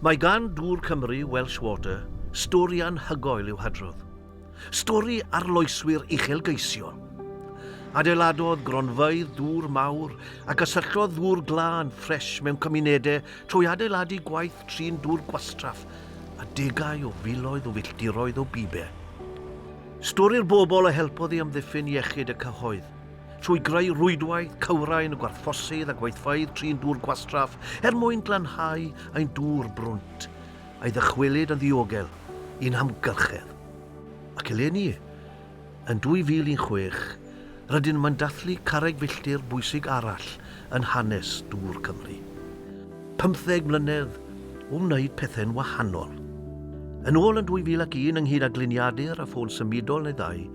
Mae gan Dŵr Cymru, Welsh Water, stori anhygoel i'w hadrodd. Stori arloeswyr uchelgeisiol. Adeiladodd gronfeydd dŵr mawr a gysylltodd ddŵr glân ffres mewn cymunedau trwy adeiladu gwaith trin dŵr gwastraff a degau o filoedd o filltiroedd o bibau. Stori'r bobl a helpodd i amddiffyn iechyd y cyhoedd, trwy greu rwydwaith, cywrain, gwarthosydd a gweithfeydd trin dŵr gwastraff mwyn glanhau ein dŵr brwnt, a'i ddychwelyd yn ddiogel i'n hamgylchedd. Ac Eleni, yn 2016, rydym yn dathlu carreg filltir bwysig arall yn hanes Dŵr Cymru. 15 mlynedd o wneud pethau'n wahanol. Yn ôl yn 2001 ynghyd â gliniadur a ffôn symudol neu ddau,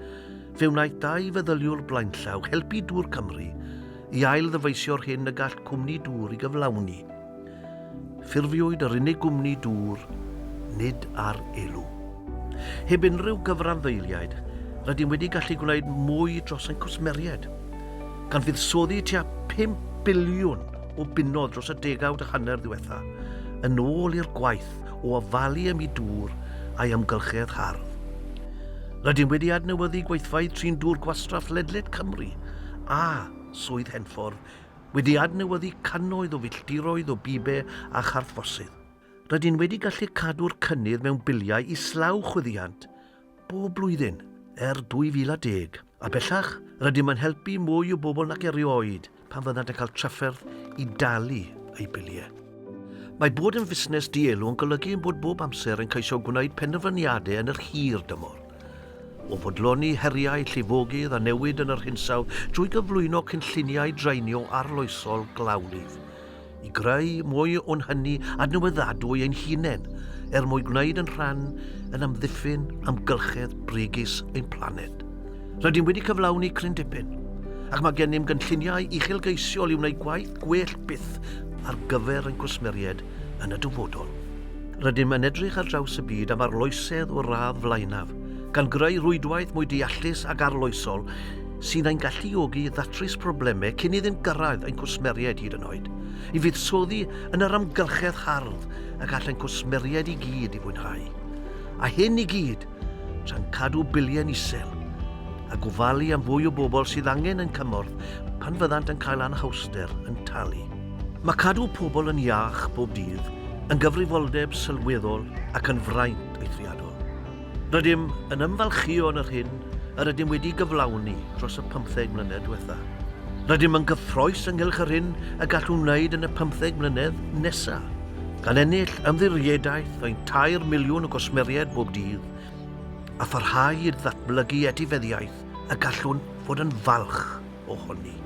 fe wnaeth 2 feddyliwr blaenllaw helpu Dŵr Cymru i ail ddyfeisio'r hyn y gall gwmni dŵr i gyflawni. Ffurfiwyd yr unig gwmni dŵr, nid ar elw. Heb unrhyw gyfranddeiliaid, rydym wedi gallu gwneud mwy dros ein gwsmeriaid, gan fuddsoddi tua 5 biliwn o bunnoedd dros y degawd a hanner ddiwethaf, yn ôl i'r gwaith o ofalu ym i dŵr a'i ymgylchedd hardd. Rydym wedi adnewyddu gweithfeydd trin dŵr gwastraff ledled Cymru a swydd Henffordd wedi adnewyddu cannoedd o filltiroedd o bibau a charthfosydd. Rydym wedi gallu cadw'r cynnydd mewn biliau i slaw chwyddiant bob blwyddyn 2010. A bellach, rydym yn helpu mwy o bobl nac erioed pan fyddant yn cael trafferth i dalu ei biliau. Mae bod yn fusnes dielw yn golygu bod bob amser yn ceisio gwneud penderfyniadau yn yr hir dymor. O fodloni heriau llifogydd a newid yn yr hinsawdd drwy gyflwyno cynlluniau dreinio arloesol glawlydd, i greu mwy o'n hynny adnewyddadwy ein hunain mwyn gwneud yn rhan yn amddiffyn amgylchedd bregus ein planed. Rydym wedi cyflawni cryn dipyn, ac mae gennym gynlluniau uchelgeisiol i wneud gwaith gwell byth ar gyfer ein gwsmeriaid yn y dyfodol. Rydym yn edrych ar draws y byd am arloesedd o radd flaenaf, gan greu rwydwaith mwy deallus ac arloesol sy'n ein galluogi ddatrys problemau cyn iddyn gyrraedd ein cwsmeriaid hyd yn oed, i fuddsoddi yn yr amgylchedd hardd ac all ein cwsmeriaid i gyd i fwynhau. A hyn i gyd tra'n cadw biliau'n isel a gofalu am fwy o bobl sydd angen yn cymorth pan fyddant yn cael anhawster yn talu. Mae cadw pobl yn iach bob dydd yn gyfrifoldeb sylweddol ac yn fraint eithriadol. Rydym yn ymfalchïo yn yr hyn a rydym wedi gyflawni dros y 15 mlynedd diwethaf. Rydym yn gyffrous ynghylch yr hyn y gallwn wneud yn y 15 mlynedd nesaf, gan ennill ymddiriedaeth ein 2 miliwn o gwsmeriaid bob dydd, a pharhau i'r ddatblygu etifeddiaeth y gallwn fod yn falch ohoni.